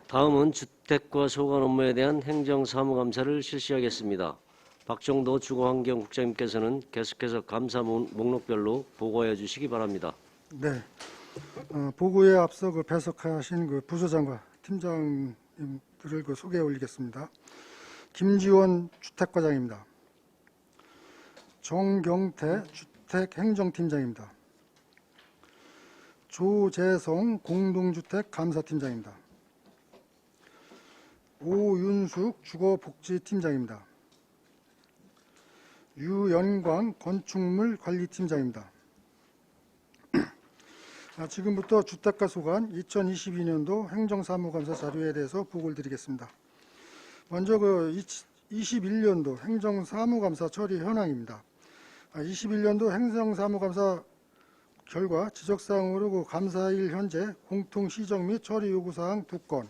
다음은 주택과 소관 업무에 대한 행정사무감사를 실시하겠습니다. 박정도 주거환경국장님께서는 계속해서 감사 목록별로 보고해 주시기 바랍니다. 네, 보고에 앞서 배석하신 부서장과 팀장님들을 소개해 올리겠습니다. 김지원 주택과장입니다. 정경태 주택행정팀장입니다. 조재성 공동주택감사팀장입니다. 오윤숙 주거복지팀장입니다. 유연광 건축물관리팀장입니다. 지금부터 주택과 소관 2022년도 행정사무감사 자료에 대해서 보고를 드리겠습니다. 먼저 21년도 행정사무감사 처리 현황입니다. 21년도 행정사무감사 결과 지적사항으로 감사일 현재 공통시정 및 처리 요구사항 2건,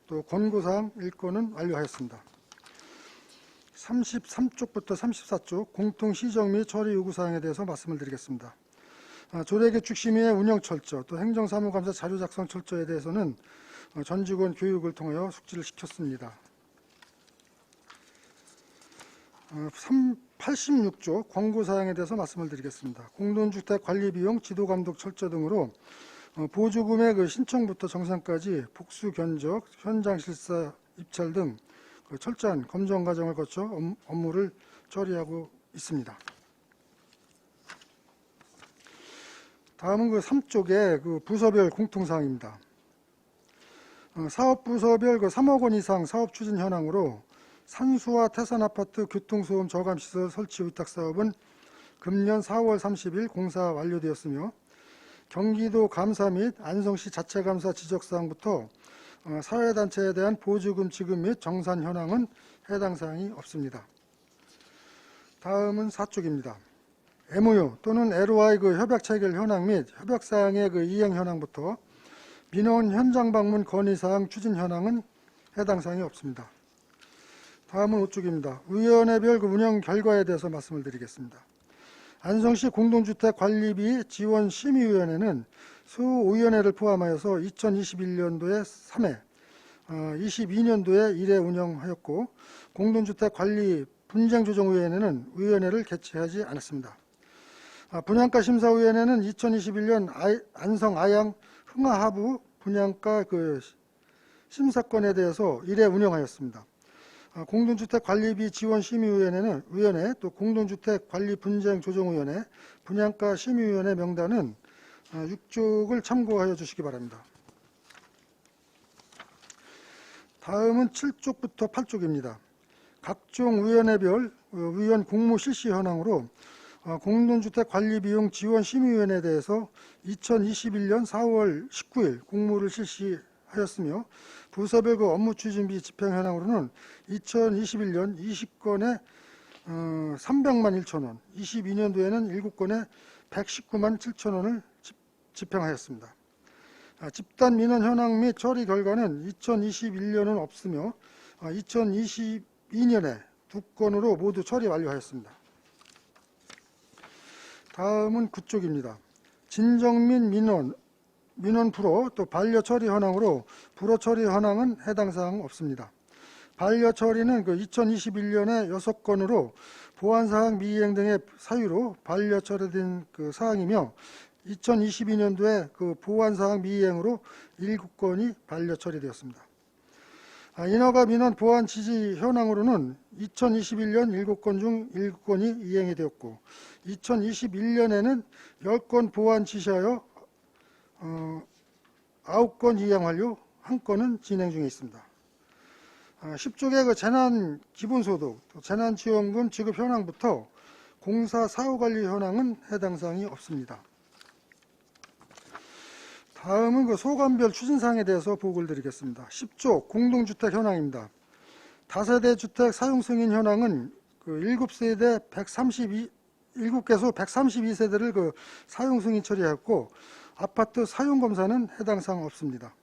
또 권고사항 1건은 완료하였습니다. 33쪽부터 34쪽 공통시정 및 처리 요구사항에 대해서 말씀을 드리겠습니다. 조례개축심의의 운영 철저, 또 행정사무감사 자료 작성 철저에 대해서는 전 직원 교육을 통하여 숙지를 시켰습니다. 86조 권고사항에 대해서 말씀을 드리겠습니다. 공동주택 관리비용, 지도감독 철저 등으로 보조금의 신청부터 정산까지 복수 견적, 현장 실사 입찰 등 철저한 검정 과정을 거쳐 업무를 처리하고 있습니다. 다음은 3쪽의 부서별 공통사항입니다. 사업부서별 3억 원 이상 사업 추진 현황으로 산수와 태산아파트 교통소음 저감시설 설치 위탁사업은 금년 4월 30일 공사 완료되었으며, 경기도 감사 및 안성시 자체감사 지적사항부터 사회단체에 대한 보조금 지급 및 정산 현황은 해당 사항이 없습니다. 다음은 4쪽입니다. MOU 또는 LOI 협약 체결 현황 및 협약사항의 이행 현황부터 민원 현장 방문 건의사항 추진 현황은 해당 사항이 없습니다. 다음은 5쪽입니다. 위원회별 운영 결과에 대해서 말씀을 드리겠습니다. 안성시 공동주택관리비 지원심의위원회는 소위원회를 포함하여서 2021년도에 3회, 22년도에 1회 운영하였고, 공동주택관리 분쟁조정위원회는 위원회를 개최하지 않았습니다. 분양가 심사위원회는 2021년 안성 아양 흥하하부 분양가 심사건에 대해서 1회 운영하였습니다. 공동주택관리비 지원심의위원회, 또 공동주택관리분쟁조정위원회, 분양가 심의위원회 명단은 6쪽을 참고하여 주시기 바랍니다. 다음은 7쪽부터 8쪽입니다. 각종 위원회별 위원 공모 실시 현황으로 공동주택관리비용 지원심의위원회에 대해서 2021년 4월 19일 공모를 실시하였으며, 부서별 업무 추진비 집행 현황으로는 2021년 20건에 300만 1천원, 22년도에는 7건에 119만 7천원을 집행하였습니다. 집단 민원 현황 및 처리 결과는 2021년은 없으며 2022년에 2건으로 모두 처리 완료하였습니다. 다음은 9쪽입니다. 진정 및 민원 불허, 또 반려 처리 현황으로 불허 처리 현황은 해당 사항 없습니다. 반려 처리는 2021년에 6건으로 보안사항 미이행 등의 사유로 반려 처리된 사항이며, 2022년도에 보안사항 미이행으로 7건이 반려 처리되었습니다. 인허가 민원 보안 지지 현황으로는 2021년 7건 중 7건이 이행이 되었고, 2021년에는 10건 보안 지시하여 9건 이행 완료, 1건은 진행 중에 있습니다. 10쪽의 재난 기본소득, 재난지원금 지급 현황부터 공사 사후관리 현황은 해당 사항이 없습니다. 다음은 소관별 추진사항에 대해서 보고를 드리겠습니다. 10쪽 공동주택 현황입니다. 다세대 주택 사용 승인 현황은 7세대 7개소 132세대를 사용 승인 처리하였고, 아파트 사용 검사는 해당 사항 없습니다.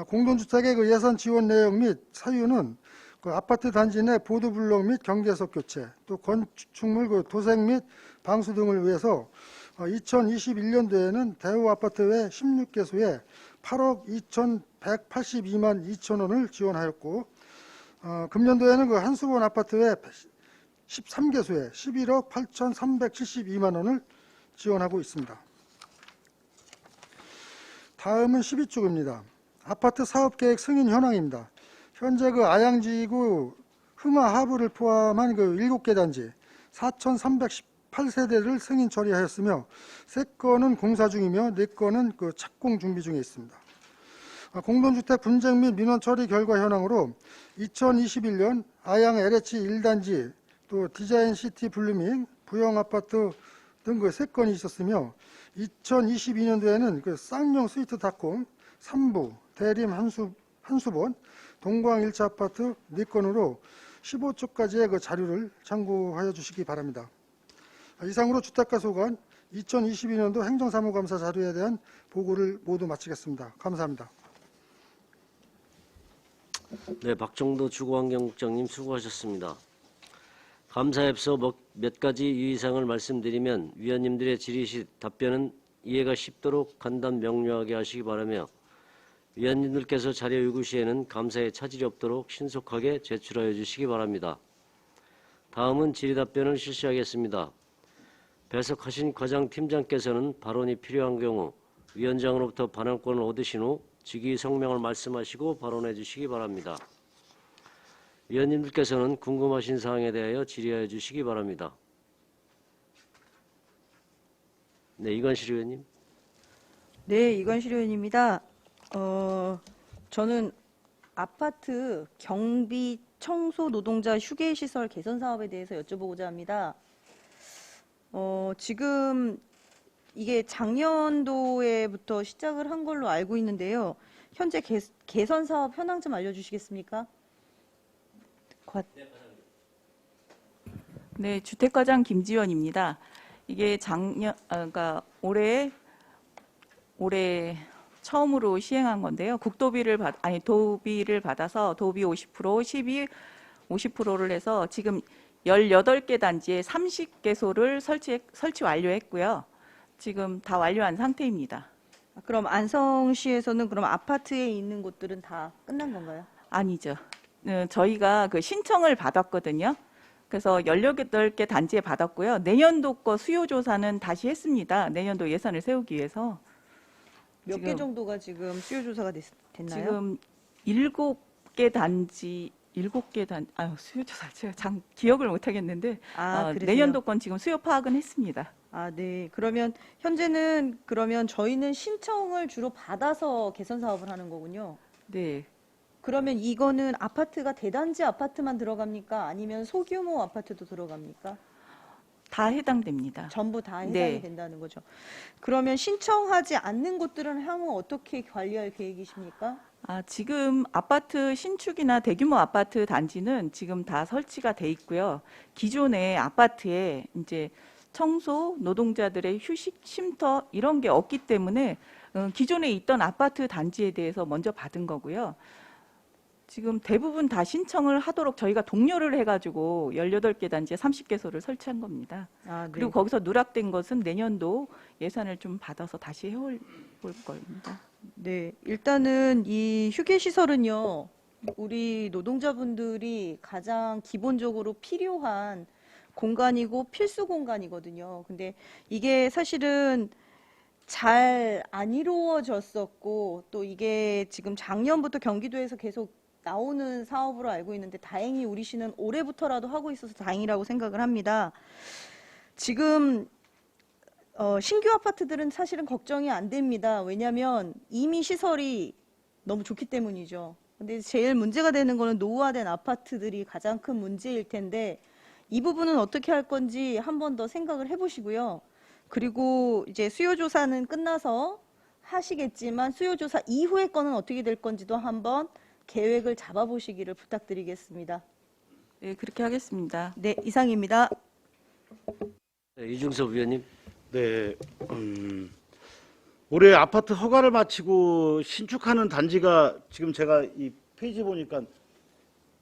공동주택의 예산 지원 내용 및 사유는 아파트 단지 내 보도블록 및 경계석 교체, 또 건축물 도색 및 방수 등을 위해서 2021년도에는 대우아파트 외 16개소에 8억 182만 2천 원을 지원하였고 금년도에는 그 한수본 아파트의 13개소에 11억 8,372만 원을 지원하고 있습니다. 다음은 12쪽입니다. 아파트 사업계획 승인 현황입니다. 현재 그 아양지구 흥화 하부를 포함한 그 7개 단지 4,318세대를 승인 처리하였으며 3건은 공사 중이며 4건은 그 착공 준비 중에 있습니다. 공동주택 분쟁 및 민원 처리 결과 현황으로 2021년 아양 LH 1단지 또 디자인시티 블루밍 부영아파트 등 그 3건이 있었으며 2022년도에는 그 쌍용 스위트닷컴 3부 대림 한수본 동광 1차 아파트 4건으로 15쪽까지의 그 자료를 참고하여 주시기 바랍니다. 이상으로 주택가 소관 2022년도 행정사무감사 자료에 대한 보고를 모두 마치겠습니다. 감사합니다. 네, 박정도 주거환경국장님 수고하셨습니다. 감사에 앞서 몇 가지 유의사항을 말씀드리면 위원님들의 질의 시 답변은 이해가 쉽도록 간단 명료하게 하시기 바라며 위원님들께서 자료 요구 시에는 감사에 차질이 없도록 신속하게 제출하여 주시기 바랍니다. 다음은 질의 답변을 실시하겠습니다. 배석하신 과장팀장께서는 발언이 필요한 경우 위원장으로부터 발언권을 얻으신 후 직위 성명을 말씀하시고 발언해 주시기 바랍니다. 위원님들께서는 궁금하신 사항에 대하여 질의하여 주시기 바랍니다. 네, 이관실 의원님. 네, 이관실 의원입니다. 저는 아파트 경비 청소 노동자 휴게 시설 개선 사업에 대해서 여쭤보고자 합니다. 지금 이게 작년도에부터 시작을 한 걸로 알고 있는데요. 현재 개선 사업 현황 좀 알려주시겠습니까? 네, 주택과장 김지원입니다. 이게 그러니까 올해 처음으로 시행한 건데요. 도비를 받아서 도비 50%, 시비 50%를 해서 지금 18개 단지에 30개소를 설치 완료했고요. 지금 다 완료한 상태입니다. 그럼 안성시에서는 그럼 아파트에 있는 곳들은 다 끝난 건가요? 아니죠. 저희가 그 신청을 받았거든요. 그래서 18개 단지에 받았고요. 내년도 거 수요 조사는 다시 했습니다. 내년도 예산을 세우기 위해서. 몇 개 정도가 지금 수요 조사가 됐나요? 지금 7개 단지, 수요 조사 제가 기억을 못 하겠는데 그러세요? 내년도 건 지금 수요 파악은 했습니다. 네. 그러면 현재는 저희는 신청을 주로 받아서 개선 사업을 하는 거군요. 네. 그러면 이거는 아파트가 대단지 아파트만 들어갑니까? 아니면 소규모 아파트도 들어갑니까? 다 해당됩니다. 전부 다 해당이 네. 된다는 거죠. 그러면 신청하지 않는 곳들은 향후 어떻게 관리할 계획이십니까? 지금 아파트 신축이나 대규모 아파트 단지는 지금 다 설치가 돼 있고요. 기존의 아파트에 이제 청소, 노동자들의 휴식 쉼터 이런 게 없기 때문에 기존에 있던 아파트 단지에 대해서 먼저 받은 거고요. 지금 대부분 다 신청을 하도록 저희가 독려를 해가지고 18개 단지에 30개소를 설치한 겁니다. 네. 그리고 거기서 누락된 것은 내년도 예산을 좀 받아서 다시 해올 겁니다. 네, 일단은 이 휴게시설은요, 우리 노동자분들이 가장 기본적으로 필요한 공간이고 필수 공간이거든요. 근데 이게 사실은 잘 안 이루어졌었고, 또 이게 지금 작년부터 경기도에서 계속 나오는 사업으로 알고 있는데, 다행히 우리 시는 올해부터라도 하고 있어서 다행이라고 생각을 합니다. 지금 신규 아파트들은 사실은 걱정이 안 됩니다. 왜냐하면 이미 시설이 너무 좋기 때문이죠. 근데 제일 문제가 되는 거는 노후화된 아파트들이 가장 큰 문제일 텐데 이 부분은 어떻게 할 건지 한 번 더 생각을 해보시고요. 그리고 이제 수요조사는 끝나서 하시겠지만 수요조사 이후의 거는 어떻게 될 건지도 한번 계획을 잡아보시기를 부탁드리겠습니다. 네, 그렇게 하겠습니다. 네, 이상입니다. 네, 이중섭 위원님. 네, 올해 아파트 허가를 마치고 신축하는 단지가 지금 제가 이 페이지 보니까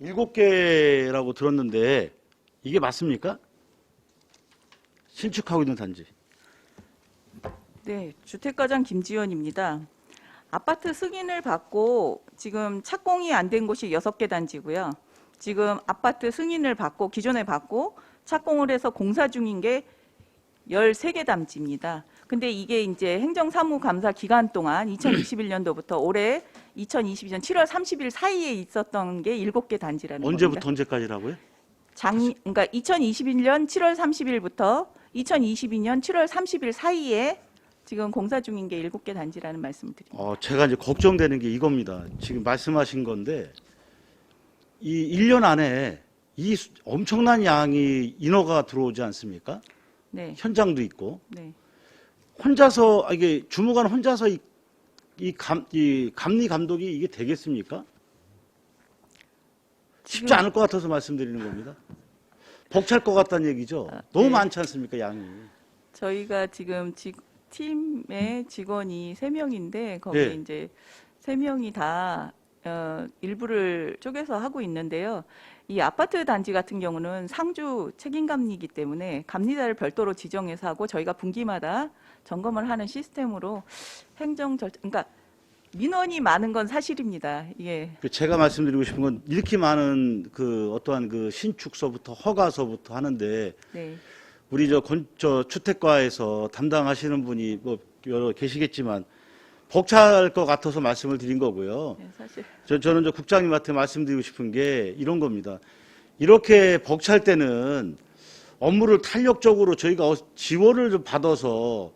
7개라고 들었는데 이게 맞습니까? 신축하고 있는 단지. 네, 주택과장 김지연입니다. 아파트 승인을 받고 지금 착공이 안 된 곳이 6개 단지고요. 지금 아파트 승인을 받고 기존에 받고 착공을 해서 공사 중인 게 13개 단지입니다. 근데 이게 이제 행정사무감사 기간 동안 2021년도부터 올해 2022년 7월 30일 사이에 있었던 게 7개 단지라는 언제부터 겁니다. 언제까지라고요? 그러니까 2021년 7월 30일부터 2022년 7월 30일 사이에 지금 공사 중인 게 7개 단지라는 말씀을 드립니다. 제가 이제 걱정되는 게 이겁니다. 지금 말씀하신 건데 이 1년 안에 이 엄청난 양의 인허가 들어오지 않습니까? 네. 현장도 있고 네. 혼자서 이게 주무관 혼자서 이 감리 감독이 이게 되겠습니까? 쉽지 않을 것 같아서 말씀드리는 겁니다. 벅찰 것 같다는 얘기죠. 너무 네. 많지 않습니까, 양이? 저희가 지금 팀의 직원이 3명인데 거기에 네. 이제 3명이 다 일부를 쪼개서 하고 있는데요. 이 아파트 단지 같은 경우는 상주 책임감리이기 때문에 감리자를 별도로 지정해서 하고 저희가 분기마다 점검을 하는 시스템으로 그러니까 민원이 많은 건 사실입니다. 이게 제가 말씀드리고 싶은 건 이렇게 많은 어떠한 신축서부터 허가서부터 하는데 네. 우리 저 주택과에서 담당하시는 분이 뭐 여러 계시겠지만 벅찰 것 같아서 말씀을 드린 거고요. 네, 사실 저는 저 국장님한테 말씀드리고 싶은 게 이런 겁니다. 이렇게 벅찰 때는 업무를 탄력적으로 저희가 지원을 좀 받아서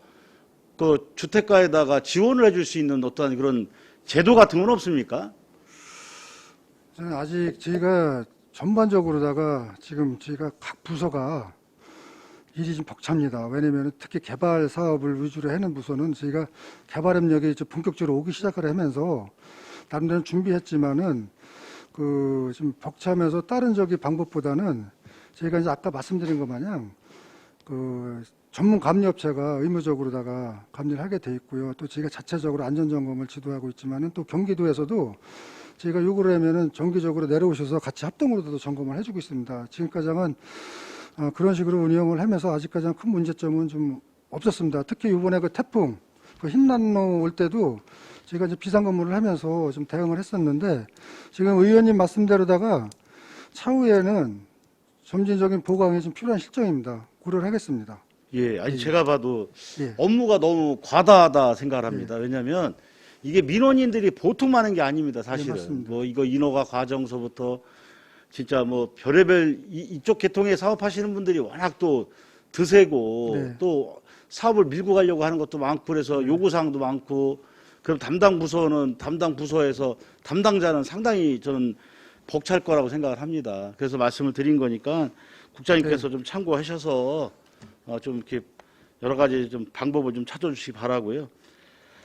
그 주택가에다가 지원을 해줄 수 있는 어떠한 그런 제도 같은 건 없습니까? 저는 아직 저희가 전반적으로다가 지금 저희가 각 부서가 일이 좀 벅찹니다. 왜냐하면 특히 개발 사업을 위주로 하는 부서는 저희가 개발 협력이 이제 본격적으로 오기 시작을 하면서 나름대로 준비했지만은 좀 벅차면서 다른 방법보다는 저희가 이제 아까 말씀드린 것 마냥 전문 감리업체가 의무적으로다가 감리를 하게 돼 있고요. 또 저희가 자체적으로 안전점검을 지도하고 있지만은 또 경기도에서도 저희가 요구를 하면은 정기적으로 내려오셔서 같이 합동으로도 점검을 해주고 있습니다. 지금까지는 그런 식으로 운영을 하면서 아직까지는 큰 문제점은 좀 없었습니다. 특히 이번에 태풍, 흰난로 올 때도 저희가 이제 비상근무를 하면서 좀 대응을 했었는데 지금 의원님 말씀대로다가 차후에는 점진적인 보강이 좀 필요한 실정입니다. 고려를 하겠습니다. 예, 제가 봐도 예. 업무가 너무 과다하다 생각을 합니다. 왜냐하면 이게 민원인들이 보통 많은 게 아닙니다, 사실은. 맞습니다. 뭐 이거 인허가 과정서부터 진짜 뭐 별의별 이쪽 계통의 사업하시는 분들이 워낙 또 드세고 네. 또 사업을 밀고 가려고 하는 것도 많고 그래서 요구사항도 많고 그럼 담당 부서에서 담당자는 상당히 저는 벅찰 거라고 생각을 합니다. 그래서 말씀을 드린 거니까 국장님께서 좀 참고하셔서 좀 이렇게 여러 가지 좀 방법을 좀 찾아주시기 바라고요.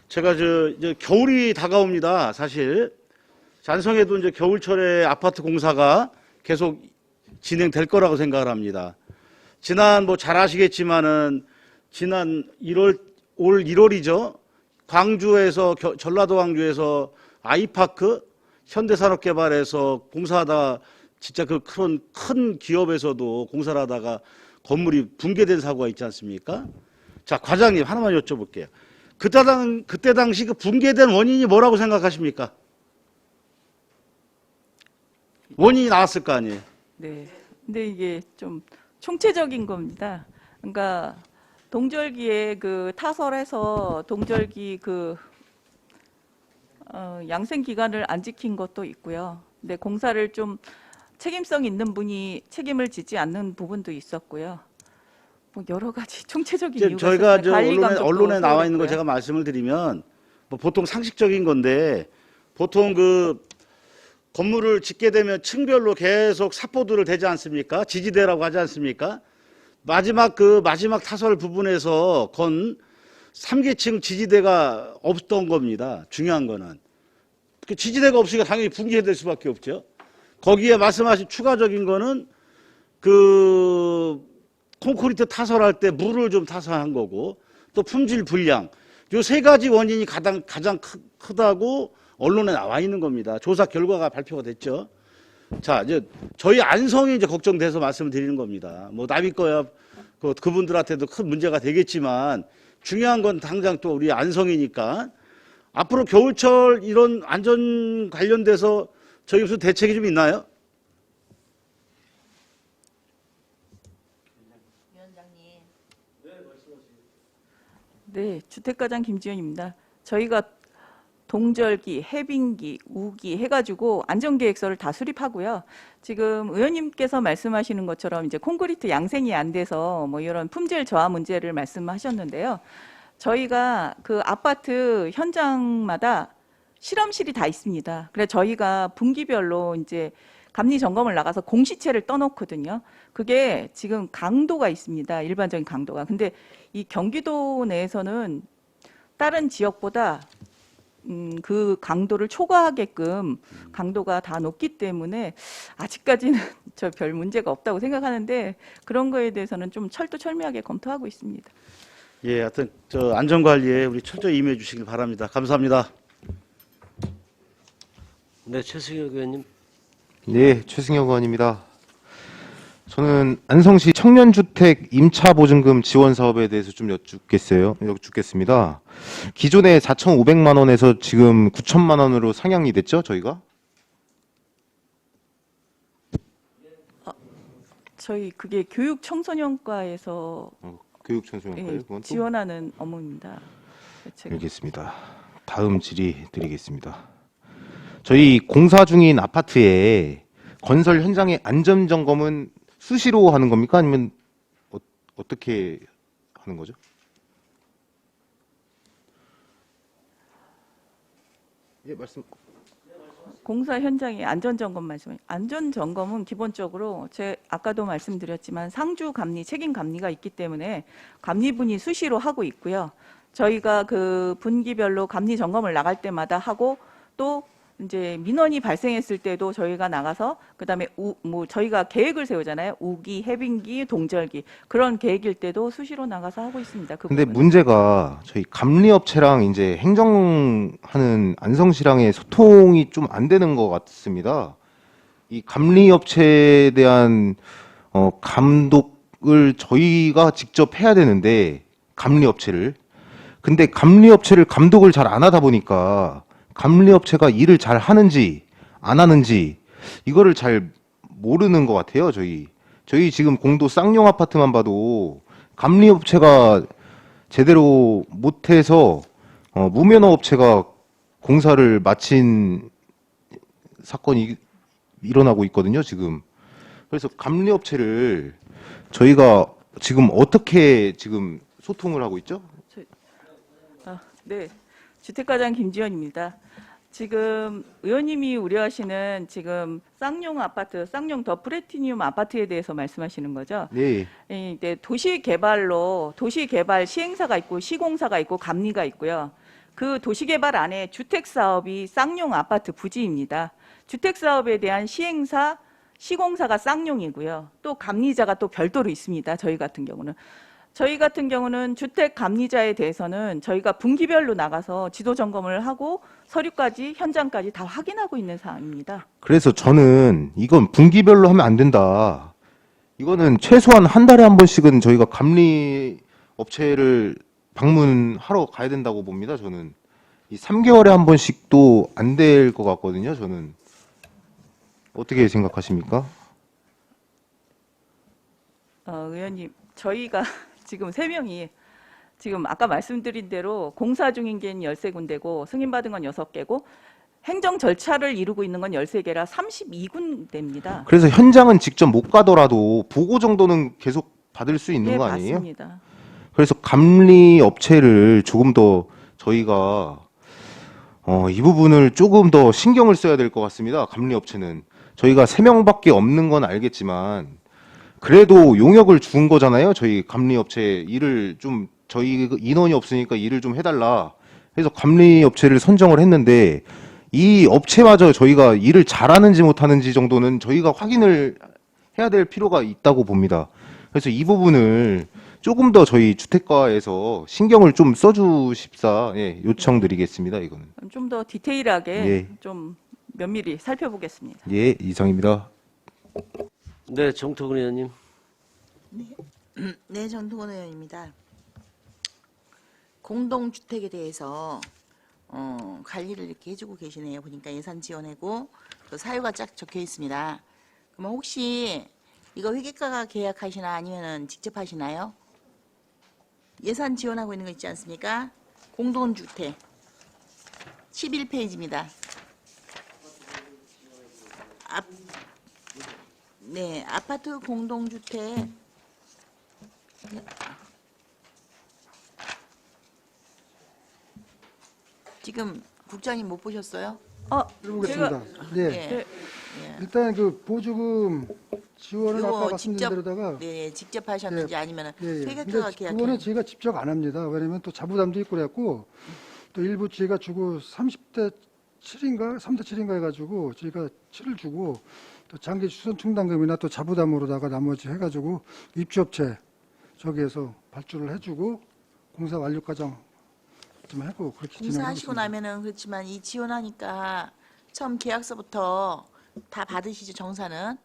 제가 이제 겨울이 다가옵니다. 사실 잔성에도 이제 겨울철에 아파트 공사가 계속 진행될 거라고 생각을 합니다. 지난 잘 아시겠지만은 지난 올 1월이죠. 전라도 광주에서 아이파크 현대산업개발에서 공사하다 진짜 큰 기업에서도 공사를 하다가 건물이 붕괴된 사고가 있지 않습니까? 자, 과장님 하나만 여쭤볼게요. 그때 당시 붕괴된 원인이 뭐라고 생각하십니까? 원인이 나왔을 거 아니에요? 네. 근데 이게 좀 총체적인 겁니다. 그러니까 동절기에 타설해서 동절기 양생 기간을 안 지킨 것도 있고요. 근데 공사를 좀 책임성 있는 분이 책임을 지지 않는 부분도 있었고요. 뭐 여러 가지 총체적인 이유가 저희가 있었어요. 관리 감독도 언론에 나와 있는 거 소홀했고요. 제가 말씀을 드리면 뭐 보통 상식적인 건데 보통 건물을 짓게 되면 층별로 계속 사포들을 대지 않습니까? 지지대라고 하지 않습니까? 마지막 타설 부분에서 3계층 지지대가 없던 겁니다. 중요한 거는. 지지대가 없으니까 당연히 붕괴될 수밖에 없죠. 거기에 말씀하신 추가적인 거는 콘크리트 타설할 때 물을 좀 타설한 거고 또 품질 불량. 요 세 가지 원인이 가장 크다고 언론에 나와 있는 겁니다. 조사 결과가 발표가 됐죠. 자, 이제 저희 안성이 이제 걱정돼서 말씀을 드리는 겁니다. 뭐 남이 거야 그분들한테도 큰 문제가 되겠지만 중요한 건 당장 또 우리 안성이니까 앞으로 겨울철 이런 안전 관련돼서 저희 무슨 대책이 좀 있나요? 네, 주택가장 김지연입니다. 저희가 동절기, 해빙기, 우기 해가지고 안전계획서를 다 수립하고요. 지금 의원님께서 말씀하시는 것처럼 이제 콘크리트 양생이 안 돼서 뭐 이런 품질 저하 문제를 말씀하셨는데요. 저희가 그 아파트 현장마다 실험실이 다 있습니다. 그래서 저희가 분기별로 이제 감리 점검을 나가서 공시체를 떠놓거든요. 그게 지금 강도가 있습니다. 일반적인 강도가. 근데 이 경기도 내에서는 다른 지역보다 그 강도를 초과하게끔 강도가 다 높기 때문에 아직까지는 저 별 문제가 없다고 생각하는데 그런 거에 대해서는 좀 철두철미하게 검토하고 있습니다. 예, 하여튼 저 안전관리에 우리 철저히 임해 주시길 바랍니다. 감사합니다. 네, 최승혁 의원님. 네, 최승혁 의원입니다. 저는 안성시 청년주택 임차보증금 지원 사업에 대해서 좀 여쭙겠습니다. 기존에 4,500만 원에서 지금 9천만 원으로 상향이 됐죠, 저희가? 저희 그게 교육 청소년과에서 교육청소년과요? 예, 그건 또? 지원하는 업무입니다. 알겠습니다. 다음 질의 드리겠습니다. 저희 공사 중인 아파트에 건설 현장의 안전 점검은 수시로 하는 겁니까? 아니면 어떻게 하는 거죠? 예, 말씀. 공사 현장의 안전 점검 말씀해. 안전 점검은 기본적으로 제 아까도 말씀드렸지만 상주 감리, 책임 감리가 있기 때문에 감리분이 수시로 하고 있고요. 저희가 그 분기별로 감리 점검을 나갈 때마다 하고 또 이제 민원이 발생했을 때도 저희가 나가서 그다음에 저희가 계획을 세우잖아요. 우기, 해빙기, 동절기 그런 계획일 때도 수시로 나가서 하고 있습니다. 그 근데 부분은. 문제가 저희 감리업체랑 이제 행정하는 안성시랑의 소통이 좀 안 되는 것 같습니다. 이 감리업체에 대한 감독을 저희가 직접 해야 되는데 감리업체를 근데 감리업체를 감독을 잘 안 하다 보니까 감리업체가 일을 잘 하는지 안 하는지 이거를 잘 모르는 것 같아요. 저희 지금 공도 쌍용 아파트만 봐도 감리업체가 제대로 못해서 무면허 업체가 공사를 마친 사건이 일어나고 있거든요. 지금 그래서 감리업체를 저희가 지금 어떻게 지금 소통을 하고 있죠? 네, 주택가장 김지연입니다. 지금 의원님이 우려하시는 지금 쌍용 아파트, 쌍용 더 플래티늄 아파트에 대해서 말씀하시는 거죠? 네. 이제 도시개발로 도시개발 시행사가 있고 시공사가 있고 감리가 있고요. 그 도시개발 안에 주택사업이 쌍용 아파트 부지입니다. 주택사업에 대한 시행사, 시공사가 쌍용이고요. 또 감리자가 또 별도로 있습니다. 저희 같은 경우는 주택 감리자에 대해서는 저희가 분기별로 나가서 지도 점검을 하고 서류까지 현장까지 다 확인하고 있는 사항입니다. 그래서 저는 이건 분기별로 하면 안 된다. 이거는 최소한 한 달에 한 번씩은 저희가 감리 업체를 방문하러 가야 된다고 봅니다. 저는 이 3개월에 한 번씩도 안 될 것 같거든요. 저는 어떻게 생각하십니까? 의원님, 저희가 지금 3명이 지금 아까 말씀드린 대로 공사 중인 게 13군데고 승인받은 건 6개고 행정 절차를 이루고 있는 건 13개라 32군데입니다. 그래서 현장은 직접 못 가더라도 보고 정도는 계속 받을 수 있는 예, 거 아니에요? 맞습니다. 그래서 감리 업체를 조금 더 저희가 이 부분을 조금 더 신경을 써야 될 것 같습니다. 감리 업체는 저희가 3명밖에 없는 건 알겠지만 그래도 용역을 준 거잖아요. 저희 감리 업체 일을 좀 저희 인원이 없으니까 일을 좀 해달라. 그래서 감리 업체를 선정을 했는데 이 업체마저 저희가 일을 잘하는지 못하는지 정도는 저희가 확인을 해야 될 필요가 있다고 봅니다. 그래서 이 부분을 조금 더 저희 주택가에서 신경을 좀 써주십사 요청드리겠습니다. 이거는. 좀 더 디테일하게 예. 좀 면밀히 살펴보겠습니다. 예, 이상입니다. 네, 정토근 의원님. 네, 정동원 의원입니다. 공동주택에 대해서 관리를 이렇게 해주고 계시네요. 보니까 예산 지원하고 또 사유가 쫙 적혀 있습니다. 그러면 혹시 이거 회계과가 계약하시나 아니면은 직접 하시나요? 예산 지원하고 있는 거 있지 않습니까? 공동주택 11페이지입니다. 네, 아파트 공동주택 지금 국장님 못 보셨어요? 해보겠습니다. 네. 예. 일단 그 보조금 지원은 아까 요거 말씀드린 직접 대로다가 네, 직접 하셨는지 아니면 예, 예. 회계과가 근데 계약한 그거는 제가 직접 안 합니다. 왜냐면 또 자부담도 있고 그래갖고 또 일부 제가 주고 30대 7인가 3대 7인가 해가지고 저희가 7을 주고 또 장기 추선 충당금이나 또 자부담으로다가 나머지 해가지고 입주업체 저기에서 발주를 해주고 공사 완료 과정 좀 하고 그렇게 진행하고 공사하시고 있습니다. 나면은 그렇지만 이 지원하니까 처음 계약서부터 다 받으시죠, 정사는?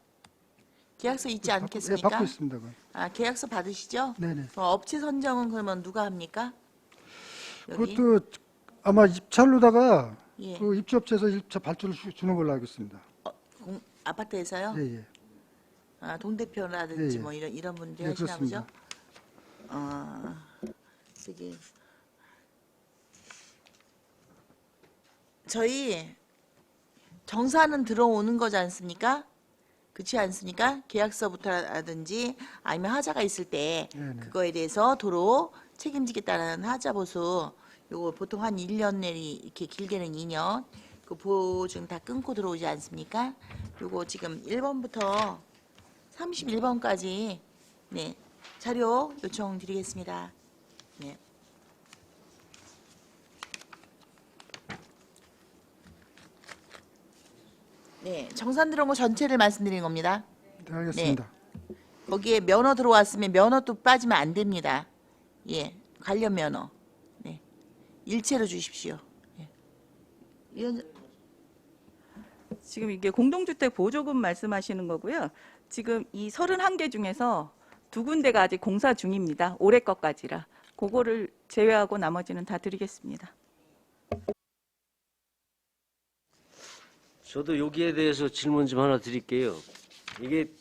계약서 있지 예, 않겠습니까? 받고 있습니다. 그건. 아, 계약서 받으시죠? 네네. 업체 선정은 그러면 누가 합니까? 여기? 그것도 아마 입찰로다가 예. 그 입주업체에서 입차 발주를 주는 걸로 알고 있습니다. 아파트에서요? 예, 예. 아, 동대표라든지 예, 예. 뭐 이런 분들이 예, 하시나 그렇습니다. 보죠? 저기 저희 정사는 들어오는 거지 않습니까? 그렇지 않습니까? 계약서부터라든지 아니면 하자가 있을 때 네네. 그거에 대해서 도로 책임지겠다는 하자 보수 요거 보통 한 1년 내리 이렇게 길게는 2년 그 보증 다 끊고 들어오지 않습니까? 요거 지금 1번부터 31번까지 네 자료 요청 드리겠습니다. 네. 네, 정산 들어온 거 전체를 말씀드리는 겁니다. 네, 알겠습니다. 거기에 면허 들어왔으면 면허도 빠지면 안 됩니다. 예, 관련 면허. 네, 일체로 주십시오. 예. 위원장, 지금 이게 공동주택 보조금 말씀하시는 거고요. 지금 이 31개 중에서 2군데가 아직 공사 중입니다. 올해 것까지라. 그거를 제외하고 나머지는 다 드리겠습니다. 저도 여기에 대해서 질문 좀 하나 드릴게요. 이게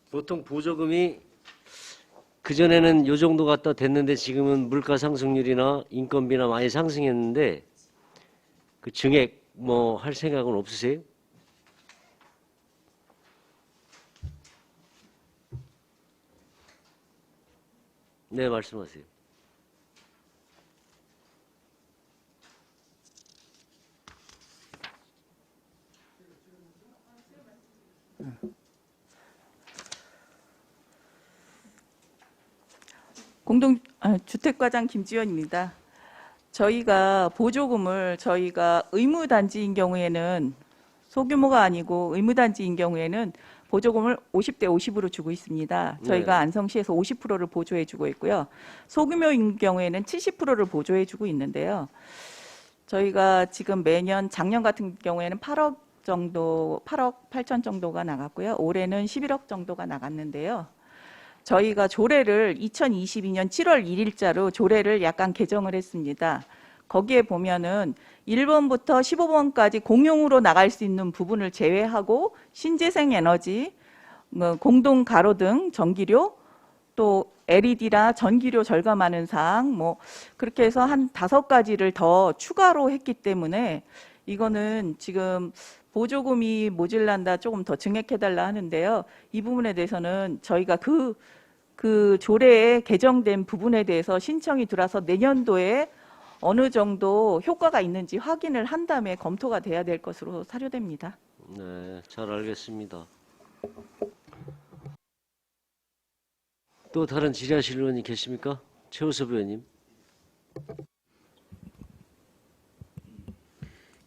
보통 보조금이 그전에는 요 정도 갖다 됐는데 지금은 물가 상승률이나 인건비나 많이 상승했는데 그 증액 뭐 할 생각은 없으세요? 네, 말씀하세요. 주택과장 김지연입니다. 저희가 보조금을 저희가 의무단지인 경우에는 소규모가 아니고 의무단지인 경우에는 보조금을 50대 50으로 주고 있습니다. 저희가 네. 안성시에서 50%를 보조해 주고 있고요. 소규모인 경우에는 70%를 보조해 주고 있는데요. 저희가 지금 매년 작년 같은 경우에는 8억 8천 정도가 나갔고요. 올해는 11억 정도가 나갔는데요. 저희가 조례를 2022년 7월 1일자로 조례를 약간 개정을 했습니다. 거기에 보면은 1번부터 15번까지 공용으로 나갈 수 있는 부분을 제외하고 신재생 에너지, 공동 가로등, 전기료, 또 LED라 전기료 절감하는 사항, 뭐 그렇게 해서 한 5가지를 더 추가로 했기 때문에 이거는 지금 보조금이 모질란다 조금 더 증액해달라 하는데요. 이 부분에 대해서는 저희가 그 조례에 개정된 부분에 대해서 신청이 들어와서 내년도에 어느 정도 효과가 있는지 확인을 한 다음에 검토가 돼야 될 것으로 사료됩니다. 네, 잘 알겠습니다. 또 다른 질의하실 의원이 계십니까? 최우섭 의원님.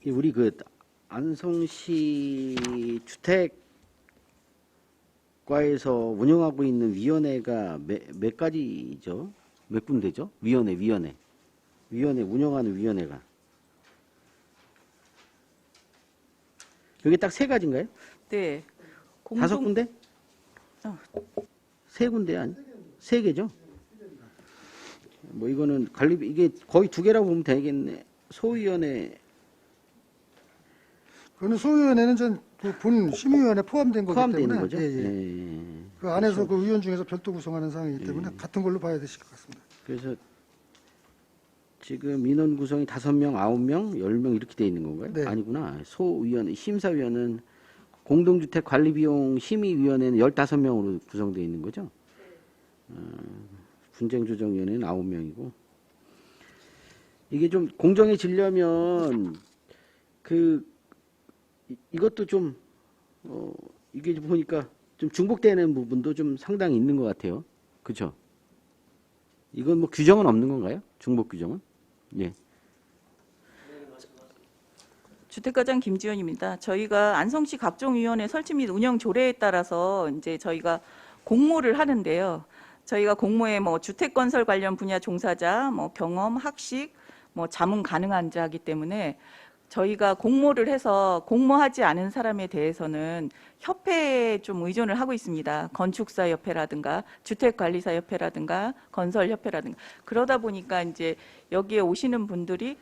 우리 그 안성시 주택과에서 운영하고 있는 위원회가 몇 가지죠? 몇 군데죠? 위원회 운영하는 위원회가 여기 딱 3가지인가요? 네. 5군데? 3군데 아니? 3개죠? 뭐 이거는 관리 이게 거의 2개라고 보면 되겠네. 소위원회 그거는 소위원회는 본 심의위원회 포함된 거기 포함되어 때문에 있는 거죠? 예, 예. 예. 그 안에서 그 의원 중에서 별도 구성하는 사항이기 때문에 같은 걸로 봐야 되실 것 같습니다. 그래서 지금 인원 구성이 5명, 9명, 10명 이렇게 돼 있는 건가요? 네. 아니구나. 소위원, 심사위원은 공동주택 관리비용 심의위원회는 15명으로 구성되어 있는 거죠? 분쟁조정위원회는 9명이고. 이게 좀 공정해지려면 이것도 좀 이게 보니까 좀 중복되는 부분도 좀 상당히 있는 것 같아요. 그렇죠? 이건 뭐 규정은 없는 건가요? 중복 규정은? 예. 주택과장 김지연입니다. 저희가 안성시 각종위원회 설치 및 운영 조례에 따라서 이제 저희가 공모를 하는데요. 저희가 공모에 뭐 주택건설 관련 분야 종사자, 뭐 경험, 학식, 뭐 자문 가능한 자이기 때문에 저희가 공모를 해서 공모하지 않은 사람에 대해서는 협회에 좀 의존을 하고 있습니다. 건축사 협회라든가 주택관리사 협회라든가 건설 협회라든가 그러다 보니까 이제 여기에 오시는 분들이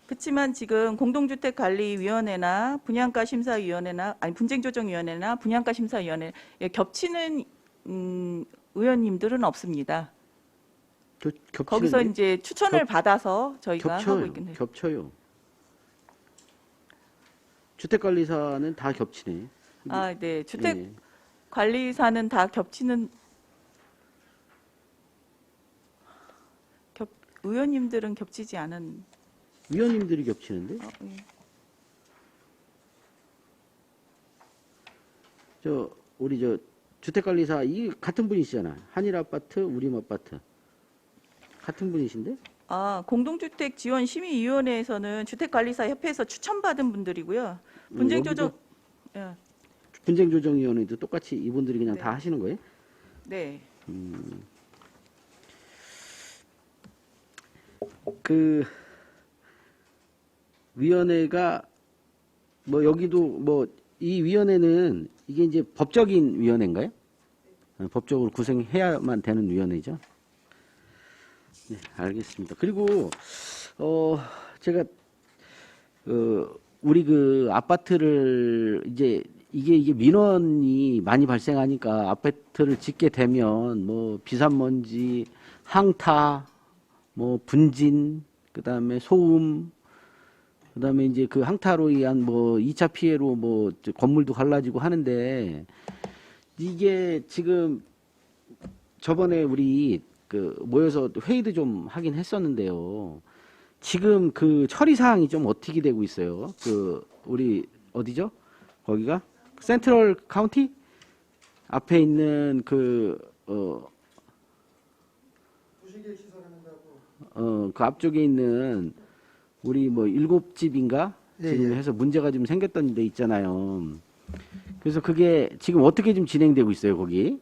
그렇지만 지금 공동주택관리위원회나 분양가심사위원회나 아니 분쟁조정위원회나 분양가심사위원회 겹치는 의원님들은 없습니다. 거기서 이제 추천을 받아서 저희가 하고 있겠네요. 겹쳐요. 주택관리사는 다 겹치네. 아, 네. 예. 주택관리사는 다 겹치는 의원님들은 겹치지 않은. 위원님들이 겹치는데? 예. 우리 주택관리사 이 같은 분이시잖아. 한일아파트, 우림아파트 같은 분이신데? 아, 공동주택 지원 심의위원회에서는 주택관리사 협회에서 추천받은 분들이고요. 분쟁조정. 예. 분쟁조정위원회도 똑같이 이분들이 그냥 네. 다 하시는 거예요? 네. 그 위원회가 뭐 여기도 뭐 이 위원회는 이게 이제 법적인 위원회인가요? 법적으로 구성해야만 되는 위원회죠. 네, 알겠습니다. 그리고 제가 우리 그 아파트를 이제 이게 민원이 많이 발생하니까 아파트를 짓게 되면 뭐 비산먼지, 항타, 뭐 분진, 그다음에 소음, 그다음에 이제 그 항타로 의한 뭐 2차 피해로 뭐 건물도 갈라지고 하는데 이게 지금 저번에 우리 그 모여서 회의도 좀 하긴 했었는데요. 지금 그 처리 사항이 좀 어떻게 되고 있어요? 그 우리 어디죠? 거기가 센트럴 카운티 앞에 있는 그 앞쪽에 있는 우리 뭐 7집인가 지금 해서 문제가 좀 생겼던 데 있잖아요. 그래서 그게 지금 어떻게 좀 진행되고 있어요, 거기?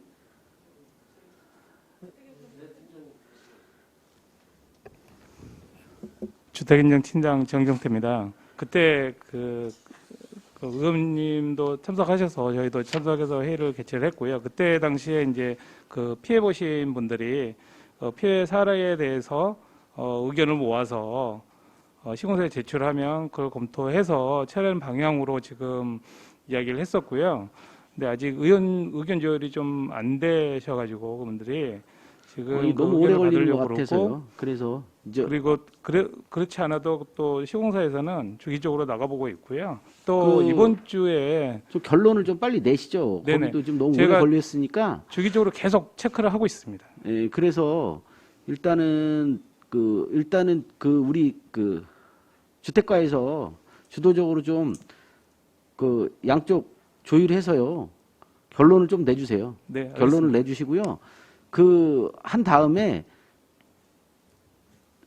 주택인정 팀장 정경태입니다. 그때 그 의원님도 참석하셔서 저희도 참석해서 회의를 개최를 했고요. 그때 당시에 이제 그 피해 보신 분들이 피해 사례에 대해서 의견을 모아서 시공사에 제출하면 그걸 검토해서 처리하는 방향으로 지금 이야기를 했었고요. 근데 아직 의견 조율이 좀 안 되셔가지고 그분들이 지금 너무 오래 걸리는 것 같아서요. 그래서 그리고 그렇지 않아도 또 시공사에서는 주기적으로 나가보고 있고요. 또 이번 주에 좀 결론을 좀 빨리 내시죠. 네네. 거기도 좀 너무 오래 걸렸으니까. 주기적으로 계속 체크를 하고 있습니다. 예, 그래서 일단은 우리 그 주택가에서 주도적으로 좀 그 양쪽 조율해서요. 결론을 좀 내주세요. 네, 결론을 알겠습니다. 내주시고요. 한 다음에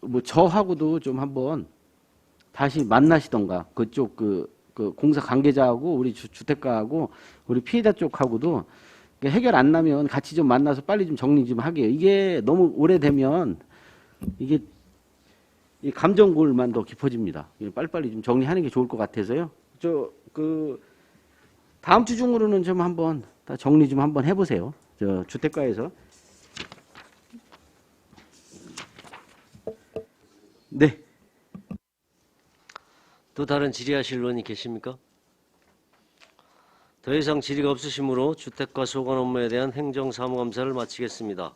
뭐 저하고도 좀 한번 다시 만나시던가 그쪽 그 공사 관계자하고 우리 주택가하고 우리 피해자 쪽하고도 해결 안 나면 같이 좀 만나서 빨리 좀 정리 좀 하게요. 이게 너무 오래되면 이게 이 감정골만 더 깊어집니다. 빨리빨리 좀 정리하는 게 좋을 것 같아서요. 다음 주 중으로는 좀 한번 다 정리 좀 한번 해보세요. 주택가에서. 네. 또 다른 질의하실 의원이 계십니까? 더 이상 질의가 없으시므로 주택과 소관 업무에 대한 행정사무감사를 마치겠습니다.